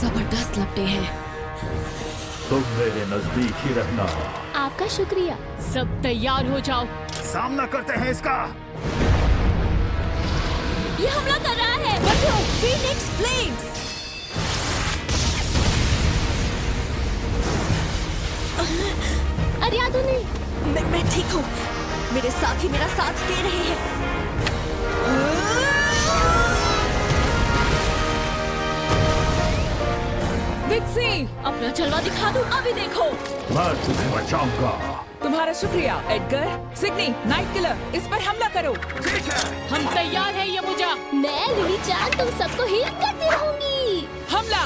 जबरदस्त लगते हैं। तुम मेरे नजदीक ही रहना। आपका शुक्रिया। सब तैयार हो जाओ। सामना करते हैं इसका। ये हमला कर रहा है। बचो, फीनिक्स फ्लेम्स। अरियादुनी, मैं ठीक हूँ। मेरे साथी मेरा साथ दे रहे हैं। विक्सी, अपना जलवा दिखा दूं, अभी देखो। मैं तुम्हें बचाऊंगा। तुम्हारा शुक्रिया एडगर। सिग्नी, नाइट किलर, इस पर हमला करो। ठीक है। हम तैयार हैं यमुजा। मैं लिली चांद तुम सबको हील करती रहूंगी। हमला।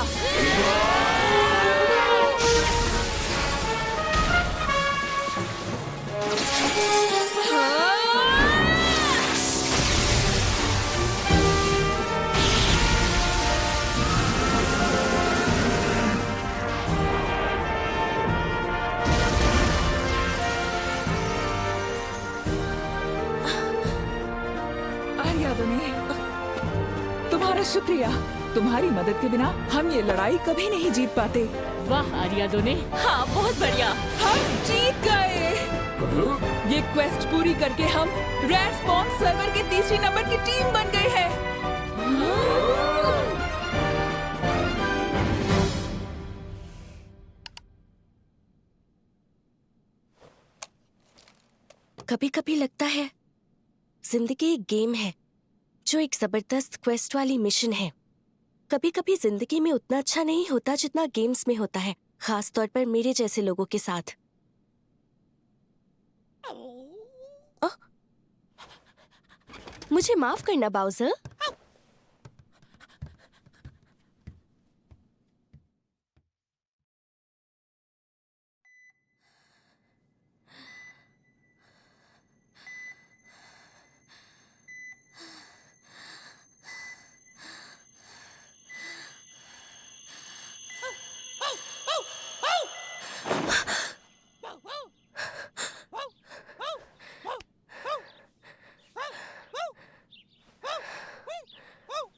तुम्हारा शुक्रिया। तुम्हारी मदद के बिना हम ये लड़ाई कभी नहीं जीत पाते। वाह आर्यादुनी। हाँ, बहुत बढ़िया। हम जीत गए। ये क्वेस्ट पूरी करके हम रेड स्पॉन सर्वर के तीसरी नंबर की टीम बन गए हैं। कभी कभी लगता है जिंदगी एक गेम है जो एक जबरदस्त क्वेस्ट वाली मिशन है। कभी कभी जिंदगी में उतना अच्छा नहीं होता जितना गेम्स में होता है, खास तौर पर मेरे जैसे लोगों के साथ। मुझे माफ करना बाउज़र।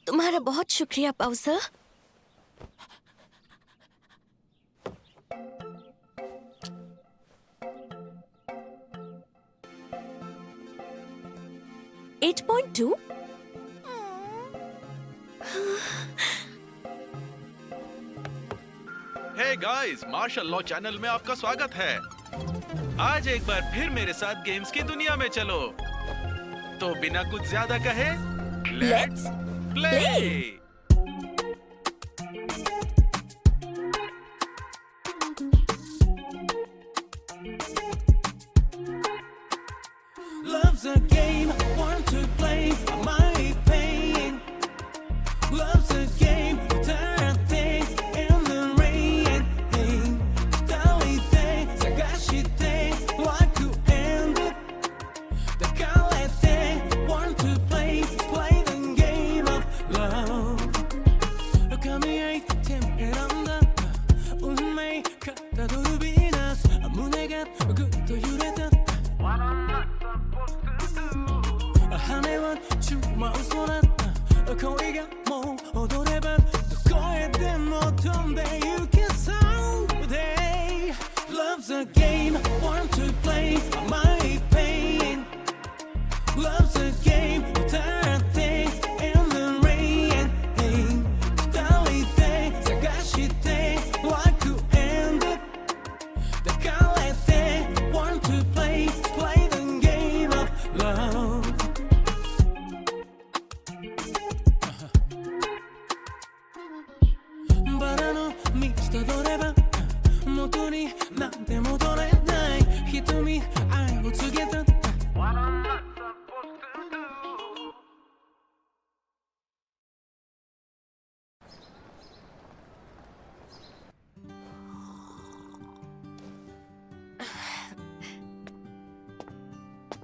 तुम्हारा बहुत शुक्रिया बाउज़र। Eight point 2। Hey guys, martial law channel में आपका स्वागत है। आज एक बार फिर मेरे साथ गेम्स की दुनिया में चलो। तो बिना कुछ ज्यादा कहे, let's play. Love's a game, want to play, my pain. Love's a game, turn thing in the rain. Dalite, sagashite, like to end it. The kalete, want to play the game of love. Kami temperanda, unmei katadoru binas, munega gutto yureta.羽は宙舞う空、恋がもう踊ればどこへでも飛んで行けそうで Love's a game, want to play my pain Love's a game, turn thing in the rain 二人で探してlike to end it 抱かれて want to play the game of loveバラの道たどれば元になんて戻れない瞳愛を告げた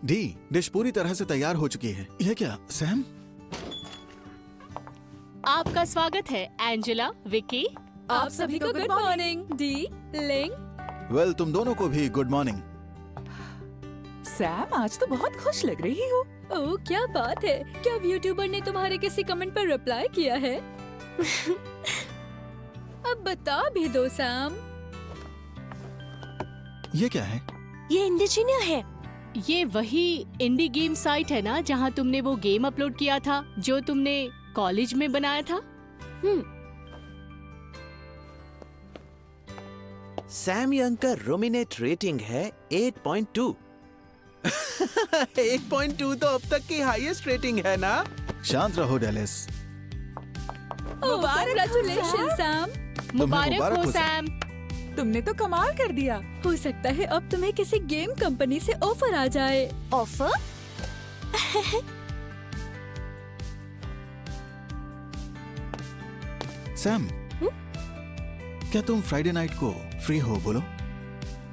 D, dish पूरी तरह से तैयार हो चुकी है। यह क्या Sam? आपका स्वागत है एंजेला, विकी। आप सभी को गुड मॉर्निंग। डी, लिंग। वेल, तुम दोनों को भी गुड मॉर्निंग। सैम, आज तो बहुत खुश लग रही हो। ओह, क्या बात है। क्या यूट्यूबर ने तुम्हारे किसी कमेंट पर रिप्लाई किया है? अब बता भी दो सैम। ये क्या है? ये इंडिजीनिया है। ये वही इंडी गेम साइट है ना जहाँ तुमने वो गेम अपलोड किया था जो तुमने कॉलेज में बनाया था? सैम यंग का रोमिनेट रेटिंग है 8.2। 8.2 तो अब तक की हाईएस्ट रेटिंग है ना? शांत रहो डेलिस। कांग्रेचुलेशन सैम, मुबारक हो सैम। तुमने तो कमाल कर दिया। हो सकता है अब तुम्हें किसी गेम कंपनी से ऑफर आ जाए। ऑफर? सैम, क्या तुम फ्राइडे नाइट को फ्री हो? बोलो।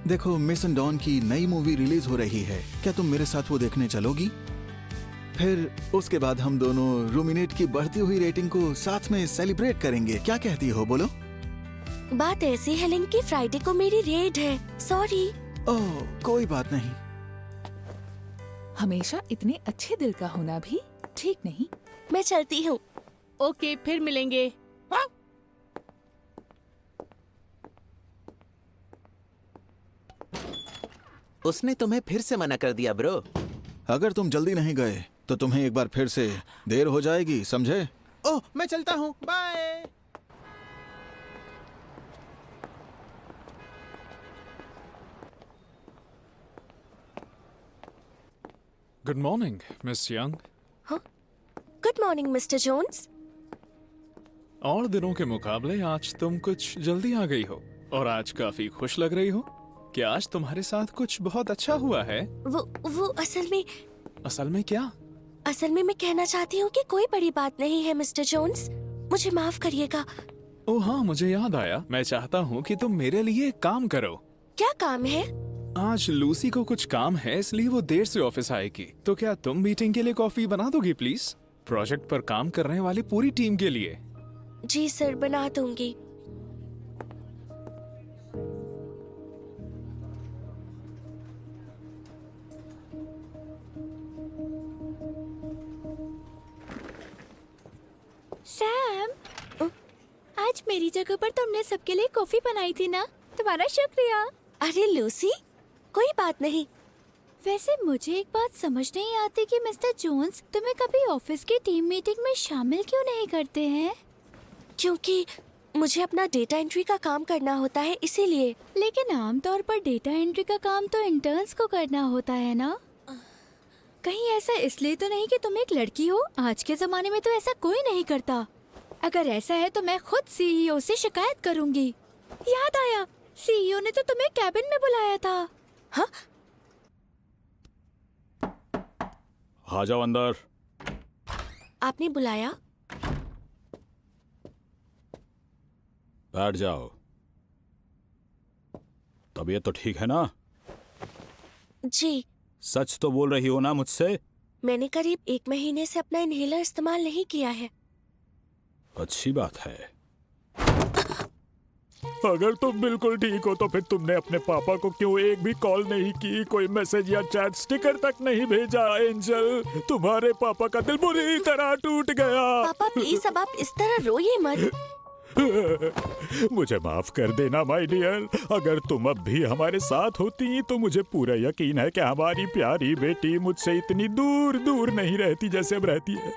देखो, मिस एंड डॉन की नई मूवी रिलीज हो रही है, क्या तुम मेरे साथ वो देखने चलोगी? फिर उसके बाद हम दोनों रूमिनेट की बढ़ती हुई रेटिंग को साथ में सेलिब्रेट करेंगे। क्या कहती हो? बोलो। बात ऐसी है लिंक कि फ्राइडे को मेरी रेड है। सॉरी। ओह, कोई बात नहीं। हमेशा इतने अच्छे दिल का होना भी ठीक नहीं। मैं चलती हूँ। ओके, फिर मिलेंगे। उसने तुम्हें फिर से मना कर दिया ब्रो। अगर तुम जल्दी नहीं गए तो तुम्हें एक बार फिर से देर हो जाएगी, समझे? ओह, मैं चलता हूँ, bye. Good morning Miss Young. Good morning Mister Jones. और दिनों के मुकाबले आज तुम कुछ जल्दी आ गई हो और आज काफी खुश लग रही हो। क्या आज तुम्हारे साथ कुछ बहुत अच्छा हुआ है? वो असल में क्या? असल में मैं कहना चाहती हूँ कि कोई बड़ी बात नहीं है मिस्टर जोन्स, मुझे माफ करिएगा। ओह हाँ, मुझे याद आया। मैं चाहता हूँ कि तुम मेरे लिए एक काम करो। क्या काम है? आज लूसी को कुछ काम है, इसलिए वो देर से ऑफिस आएगी। तो क्या तुम मीटिंग के लिए कॉफी बना दोगी प्लीज? प्रोजेक्ट पर काम करने वाली पूरी टीम के लिए। जी सर, बना दूंगी। सैम, आज मेरी जगह पर तुमने सबके लिए कॉफी बनाई थी ना? तुम्हारा शुक्रिया। अरे लूसी, कोई बात नहीं। वैसे मुझे एक बात समझ नहीं आती कि मिस्टर जोन्स तुम्हें कभी ऑफिस की टीम मीटिंग में शामिल क्यों नहीं करते हैं? क्योंकि मुझे अपना डेटा एंट्री का काम करना होता है, इसीलिए। लेकिन आमतौर पर डेटा एंट्री का काम तो इंटर्न्स को करना होता है ना? कहीं ऐसा इसलिए तो नहीं कि तुम एक लड़की हो? आज के जमाने में तो ऐसा कोई नहीं करता। अगर ऐसा है तो मैं खुद सीईओ से शिकायत करूंगी। याद आया, सीईओ ने तो तुम्हें कैबिन में बुलाया था। हाँ? आ जाओ अंदर। आपने बुलाया? बैठ जाओ। तबीयत तो ठीक है ना? जी। सच तो बोल रही हो ना मुझसे? मैंने करीब 1 महीने से अपना इनहेलर इस्तेमाल नहीं किया है। अच्छी बात है। अगर तुम बिल्कुल ठीक हो तो फिर तुमने अपने पापा को क्यों एक भी कॉल नहीं की, कोई मैसेज या चैट स्टिकर तक नहीं भेजा? एंजल, तुम्हारे पापा का दिल बुरी तरह टूट गया। पापा प्लीज, अब आप इस तरह रोइए मत। मुझे माफ कर देना माय डियर। अगर तुम अब भी हमारे साथ होती तो मुझे पूरा यकीन है कि हमारी प्यारी बेटी मुझसे इतनी दूर दूर नहीं रहती जैसे अब रहती है।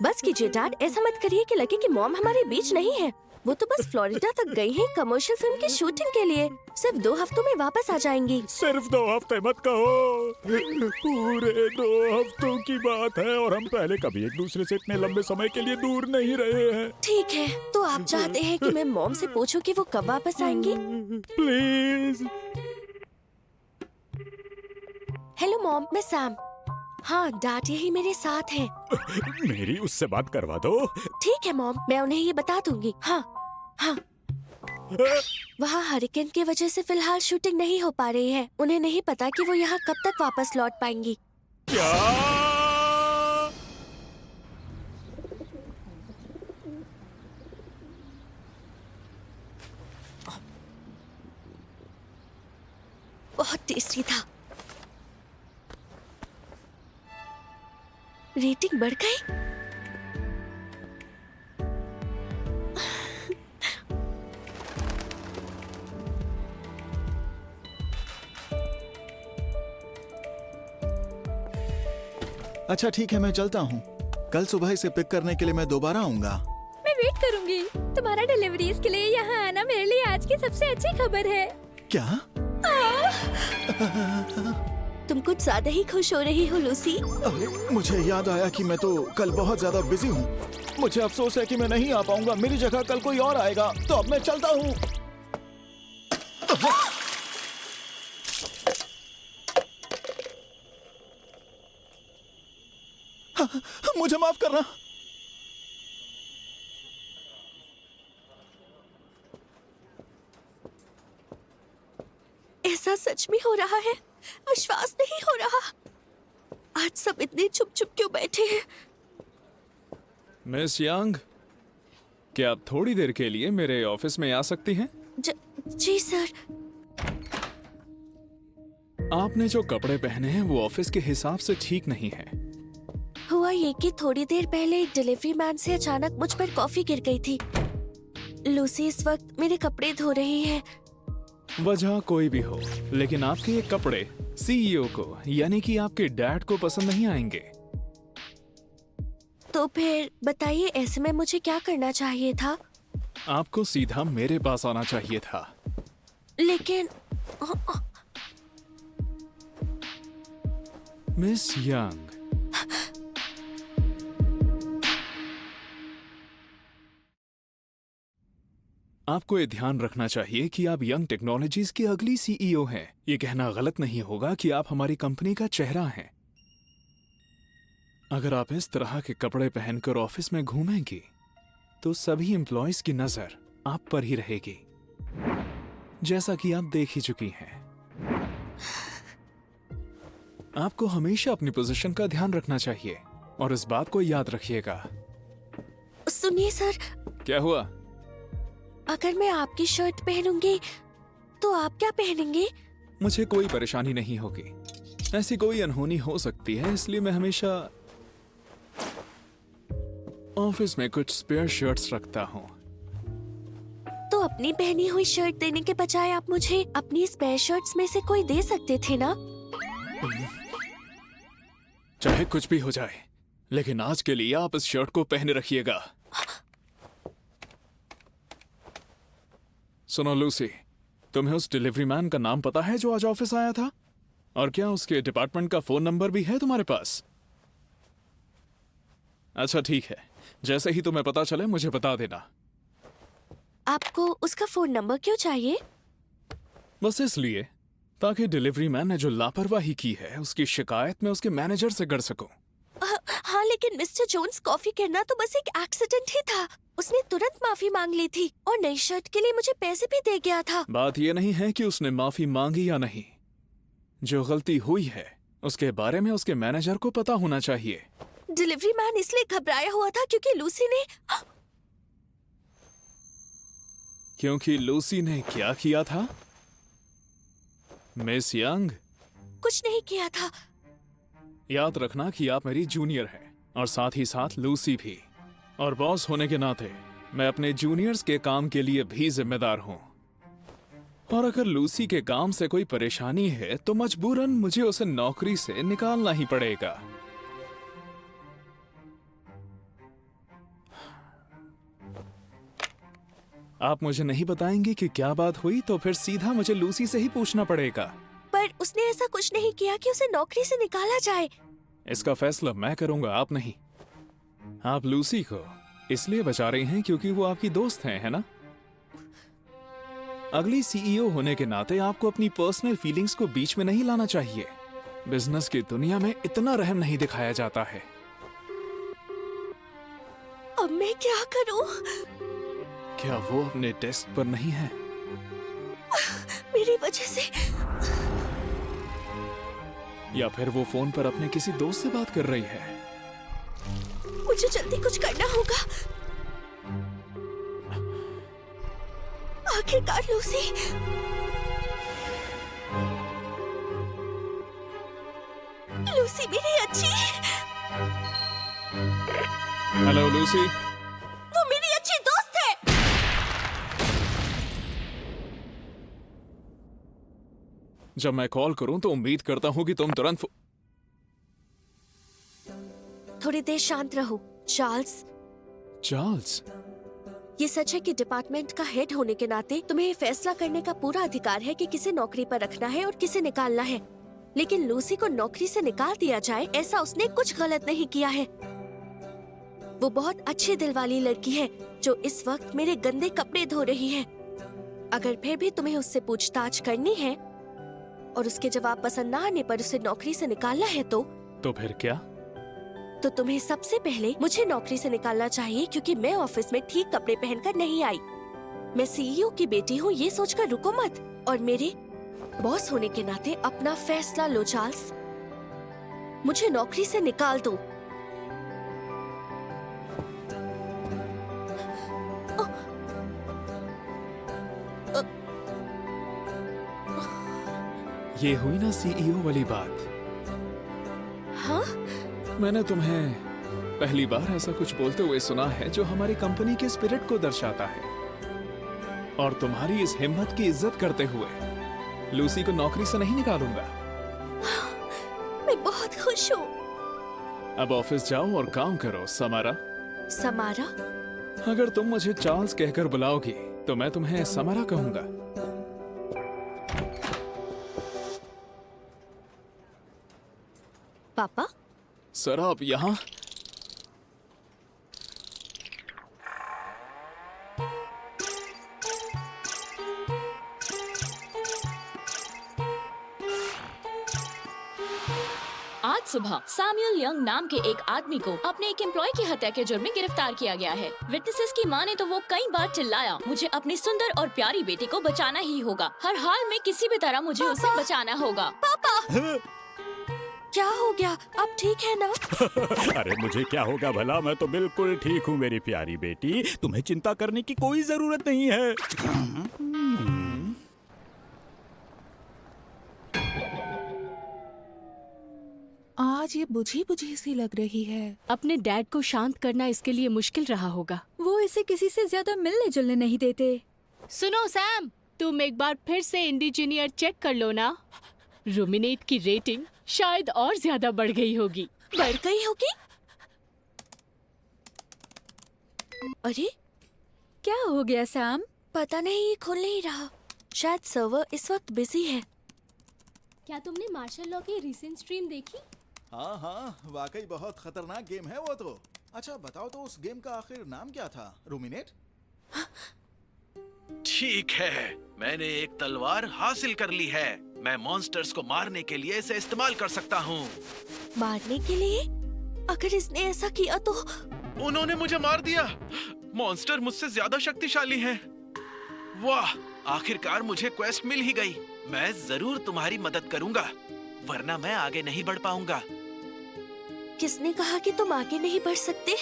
बस कीजिए डैड, ऐसा मत करिए कि लगे कि मॉम हमारे बीच नहीं है। वो तो बस फ्लोरिडा तक गई हैं कमर्शियल फिल्म की शूटिंग के लिए। सिर्फ 2 हफ्तों में वापस आ जाएंगी। सिर्फ 2 हफ्ते मत कहो, पूरे 2 हफ्तों की बात है। और हम पहले कभी एक दूसरे से इतने लंबे समय के लिए दूर नहीं रहे हैं। ठीक है, तो आप चाहते हैं कि मैं मॉम से पूछूं कि वो कब वापस आएंगी? प्लीज। हेलो मॉम, मैं सैम। हाँ डैड, यही मेरे साथ हैं। मेरी उससे बात करवा दो। ठीक है मॉम, मैं उन्हें ये बता दूंगी। हाँ हाँ। वहाँ हरिकेन की वजह से फिलहाल शूटिंग नहीं हो पा रही है। उन्हें नहीं पता कि वो यहाँ कब तक वापस लौट पाएंगी। क्या? बहुत टेस्टी था। रेटिंग बढ़ गई। अच्छा ठीक है, मैं चलता हूँ। कल सुबह इसे पिक करने के लिए मैं दोबारा आऊंगा। मैं वेट करूंगी। तुम्हारा डिलीवरीज के लिए यहाँ आना मेरे लिए आज की सबसे अच्छी खबर है। क्या? तुम कुछ ज्यादा ही खुश हो रही हो लूसी। अरे, मुझे याद आया कि मैं तो कल बहुत ज्यादा बिजी हूँ। मुझे अफसोस है कि मैं नहीं आ पाऊंगा। मेरी जगह कल कोई और आएगा, तो अब मैं चलता हूँ। मुझे माफ करना। ऐसा सच में हो रहा है, विश्वास नहीं हो रहा। आज सब इतने चुप चुप क्यों बैठे हैं? मिस यंग, क्या आप थोड़ी देर के लिए मेरे ऑफिस में आ सकती हैं? जी सर। आपने जो कपड़े पहने हैं वो ऑफिस के हिसाब से ठीक नहीं है। हुआ ये कि थोड़ी देर पहले एक डिलीवरी मैन से अचानक मुझ पर कॉफी गिर गई थी। लूसी इस वक्त मेरे कपड़े धो रही है। वजह कोई भी हो, लेकिन आपके ये कपड़े सीईओ को यानी कि आपके डैड को पसंद नहीं आएंगे। तो फिर बताइए, ऐसे में मुझे क्या करना चाहिए था? आपको सीधा मेरे पास आना चाहिए था। लेकिन मिस यंग, आपको ये ध्यान रखना चाहिए कि आप यंग टेक्नोलॉजीज की अगली सीईओ हैं। ये कहना गलत नहीं होगा कि आप हमारी कंपनी का चेहरा हैं। अगर आप इस तरह के कपड़े पहनकर ऑफिस में घूमेंगी तो सभी एम्प्लॉयज की नजर आप पर ही रहेगी, जैसा कि आप देख ही चुकी हैं। आपको हमेशा अपनी पोजीशन का ध्यान रखना चाहिए और इस बात को याद रखिएगा। सुनिए सर, क्या हुआ? अगर मैं आपकी शर्ट पहनूंगी तो आप क्या पहनेंगे? मुझे कोई परेशानी नहीं होगी। ऐसी कोई अनहोनी हो सकती है, इसलिए मैं हमेशा ऑफिस में कुछ स्पेयर शर्ट्स रखता हूँ। तो अपनी पहनी हुई शर्ट देने के बजाय आप मुझे अपनी स्पेयर शर्ट्स में से कोई दे सकते थे ना? चाहे कुछ भी हो जाए, लेकिन आज के लिए आप इस शर्ट को पहने रखिएगा। सुनो लूसी, तुम्हें उस डिलीवरी मैन का नाम पता है जो आज ऑफिस आया था? और क्या उसके डिपार्टमेंट का फोन नंबर भी है तुम्हारे पास? अच्छा ठीक है, जैसे ही तुम्हें पता चले मुझे बता देना। आपको उसका फोन नंबर क्यों चाहिए? बस इसलिए ताकि डिलीवरी मैन ने जो लापरवाही की है उसकी शिकायत मैं उसके मैनेजर से कर सकूं। हाँ, लेकिन मिस्टर जोन्स, कॉफी गिरना तो बस एक एक्सीडेंट ही था। उसने तुरंत माफी मांग ली थी और नई शर्ट के लिए मुझे पैसे भी दे गया था। बात यह नहीं है कि उसने माफी मांगी या नहीं। जो गलती हुई है उसके बारे में उसके मैनेजर को पता होना चाहिए। डिलीवरी मैन इसलिए घबराया हुआ था क्योंकि लूसी ने क्या किया था? मिस यंग, कुछ नहीं किया था। याद रखना कि आप मेरी जूनियर हैं और साथ ही साथ लूसी भी। और बॉस होने के नाते मैं अपने जूनियर्स के काम के लिए भी जिम्मेदार हूं। और अगर लूसी के काम से कोई परेशानी है तो मजबूरन मुझे उसे नौकरी से निकालना ही पड़ेगा। आप मुझे नहीं बताएंगे कि क्या बात हुई तो फिर सीधा मुझे लूसी से ही पूछना पड़ेगा। पर उसने ऐसा कुछ नहीं किया कि उसे नौकरी से निकाला जाए। इसका फैसला मैं करूंगा, आप नहीं। आप लूसी को इसलिए बचा रही हैं क्योंकि वो आपकी दोस्त है ना? अगली सीईओ होने के नाते आपको अपनी पर्सनल फीलिंग्स को बीच में नहीं लाना चाहिए। बिजनेस की दुनिया में इतना रहम नहीं दिखाया जाता है। अब मैं क्या करूं? क्या वो अपने डेस्क पर नहीं है? मेरी वजह से? या फिर वो फोन पर अपने किसी दोस्त से बात कर रही है? मुझे जल्दी कुछ करना होगा। आखिरकार लूसी। लूसी मेरी अच्छी। Hello Lucy. वो मेरी अच्छी दोस्त है। जब मैं कॉल करूं तो उम्मीद करता हूं कि तुम तुरंत थोड़ी देर शांत रहो। चार्ल्स, चार्ल्स, ये सच है कि डिपार्टमेंट का हेड होने के नाते तुम्हें ये फैसला करने का पूरा अधिकार है कि किसे नौकरी पर रखना है और किसे निकालना है। लेकिन लूसी को नौकरी से निकाल दिया जाए, ऐसा उसने कुछ गलत नहीं किया है। वो बहुत अच्छे दिल वाली लड़की है जो इस वक्त मेरे गंदे कपड़े धो रही है। अगर फिर भी तुम्हें उससे पूछताछ करनी है और उसके जवाब पसंद न आने पर उसे नौकरी से निकालना है तो फिर क्या? तो तुम्हें सबसे पहले मुझे नौकरी से निकालना चाहिए, क्योंकि मैं ऑफिस में ठीक कपड़े पहनकर नहीं आई। मैं सीईओ की बेटी हूँ, ये सोचकर रुको मत और मेरे बॉस होने के नाते अपना फैसला लो। चार्ल्स, मुझे नौकरी से निकाल दो। ये हुई ना सीईओ वाली बात। हाँ? मैंने तुम्हें पहली बार ऐसा कुछ बोलते हुए सुना है जो हमारी कंपनी के स्पिरिट को दर्शाता है। और तुम्हारी इस हिम्मत की इज्जत करते हुए लूसी को नौकरी से नहीं निकालूंगा। मैं बहुत खुश हूँ। अब ऑफिस जाओ और काम करो, समारा। समारा? अगर तुम मुझे चार्ल्स कहकर बुलाओगी तो मैं तुम्हें समारा कहूंगा। पापा? सर, आप यहाँ? आज सुबह सैमुअल यंग नाम के एक आदमी को अपने एक एम्प्लॉय की हत्या के जुर्म में गिरफ्तार किया गया है। विटनेसेस की माने तो वो कई बार चिल्लाया, मुझे अपनी सुंदर और प्यारी बेटी को बचाना ही होगा, हर हाल में किसी भी तरह मुझे उसे बचाना होगा। पापा! क्या हो गया? अब ठीक है ना? अरे मुझे क्या होगा भला, मैं तो बिल्कुल ठीक हूँ मेरी प्यारी बेटी, तुम्हें चिंता करने की कोई जरूरत नहीं है। आज ये बुझी बुझी सी लग रही है। अपने डैड को शांत करना इसके लिए मुश्किल रहा होगा। वो इसे किसी से ज्यादा मिलने जुलने नहीं देते। सुनो सैम, तुम एक बार फिर से इंडिजीनियर चेक कर लो ना। रूमिनेट की रेटिंग शायद और ज्यादा बढ़ गई होगी। बढ़ गई होगी? अरे क्या हो गया सैम? पता नहीं, ये खुल नहीं रहा। शायद सर्वर इस वक्त बिजी है। क्या तुमने मार्शल लॉ की रिसेंट स्ट्रीम देखी? हाँ हाँ, वाकई बहुत खतरनाक गेम है वो तो। अच्छा बताओ तो उस गेम का आखिर नाम क्या था? रूमिनेट? ठीक है, मैंने एक तलवार हासिल कर ली है। मैं मॉन्स्टर्स को मारने के लिए इसे इस्तेमाल कर सकता हूँ। मारने के लिए? अगर इसने ऐसा किया तो? उन्होंने मुझे मार दिया। मॉन्स्टर मुझसे ज्यादा शक्तिशाली हैं। वाह, आखिरकार मुझे क्वेस्ट मिल ही गई। मैं जरूर तुम्हारी मदद करूंगा, वरना मैं आगे नहीं बढ़ पाऊंगा। किसने कहा कि तुम आगे नहीं बढ़ सकते?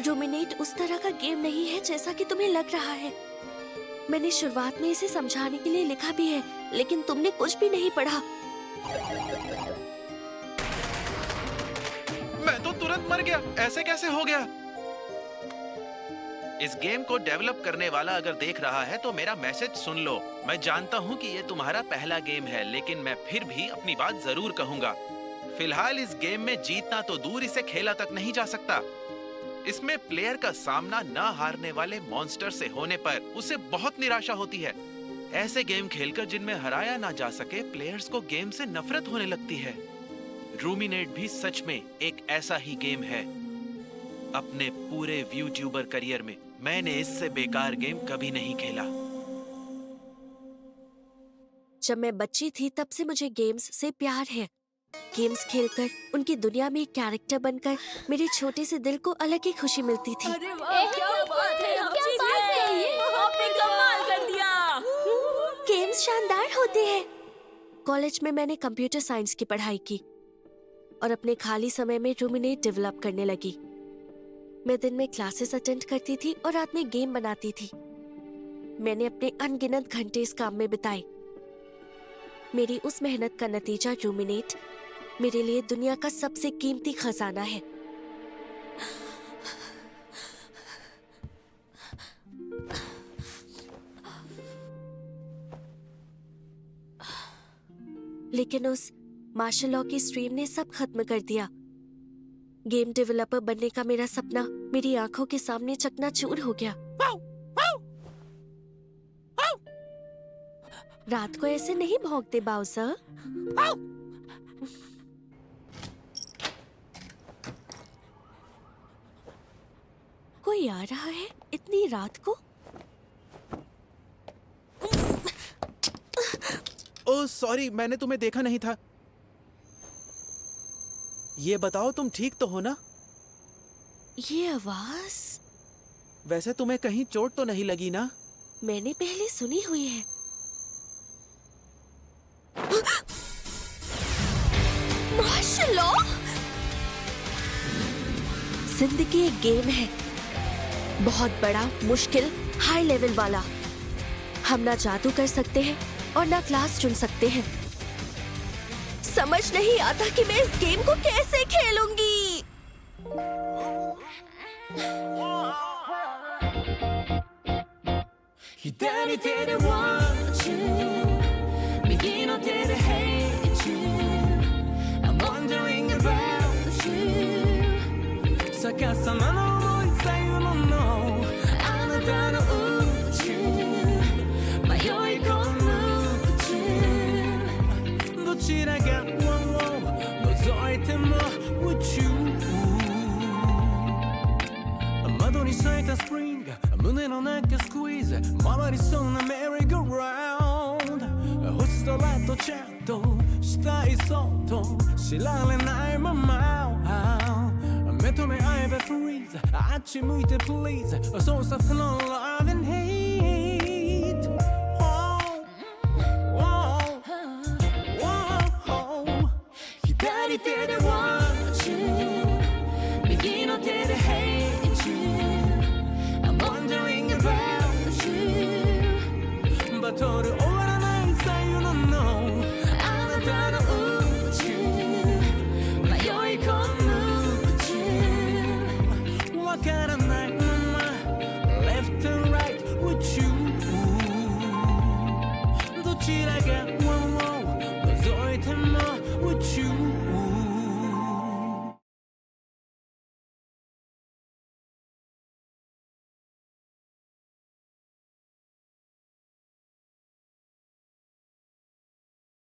रूमिनेट उस तरह का गेम नहीं है जैसा कि तुम्हें लग रहा है। मैंने शुरुआत में इसे समझाने के लिए लिखा भी है, लेकिन तुमने कुछ भी नहीं पढ़ा। मैं तो तुरंत मर गया। ऐसे कैसे हो गया? इस गेम को डेवलप करने वाला अगर देख रहा है तो मेरा मैसेज सुन लो। मैं जानता हूँ कि ये तुम्हारा पहला गेम है, लेकिन मैं फिर भी अपनी बात जरूर कहूँगा। फिलहाल इस गेम में जीतना तो दूर, इसे खेला तक नहीं जा सकता। इसमें प्लेयर का सामना न हारने वाले मॉन्स्टर से होने पर उसे बहुत निराशा होती है। ऐसे गेम खेलकर जिनमें हराया ना जा सके, प्लेयर्स को गेम से नफरत होने लगती है। रूमिनेट भी सच में एक ऐसा ही गेम है। अपने पूरे यूट्यूबर करियर में मैंने इससे बेकार गेम कभी नहीं खेला। जब मैं बच्ची थी तब से मुझे गेम्स से प्यार है। गेम्स खेलकर, उनकी दुनिया में एक कैरेक्टर बनकर मेरे छोटे से दिल को अलग ही खुशी मिलती थी। अरे वाह, क्या बात है, हम जीत गए। आपने कमाल कर दिया। गेम्स शानदार होते हैं। कॉलेज में मैंने कंप्यूटर साइंस की पढ़ाई की और अपने खाली समय में रूमिनेट डेवलप करने लगी। मैं दिन में क्लासेस अटेंड करती थी और रात में गेम बनाती थी। मैंने अपने अनगिनत घंटे इस काम में बिताए। मेरी उस मेहनत का नतीजा रूमिनेट मेरे लिए दुनिया का सबसे कीमती खजाना है। लेकिन उस मार्शल लॉ की स्ट्रीम ने सब खत्म कर दिया। गेम डेवलपर बनने का मेरा सपना मेरी आंखों के सामने चकनाचूर हो गया। रात को ऐसे नहीं भौंकते बाउसर। कोई आ रहा है इतनी रात को? ओह सॉरी, मैंने तुम्हें देखा नहीं था। ये बताओ तुम ठीक तो हो ना? ये आवाज वैसे तुम्हें कहीं चोट तो नहीं लगी ना? मैंने पहले सुनी हुई है। माशाल्लाह! जिंदगी एक गेम है, बहुत बड़ा, मुश्किल, हाई लेवल वाला। हम ना जादू कर सकते हैं और ना क्लास चुन सकते हैं। समझ नहीं आता कि मैं इस गेम को कैसे खेलूंगी। Your daddy didn't want you, me no didn't hate you. I'm wondering about you. 逆さまの思いさえものあなたの宇宙迷い込む宇宙どちらが覗いても宇宙窓に咲いたスプリング胸の中スクイーズ回りそうなメリーゴーラウンド星空とチャットしたいそうと知られないまま目と目合えばフリーズあっち向いて please 操作不能 love and hate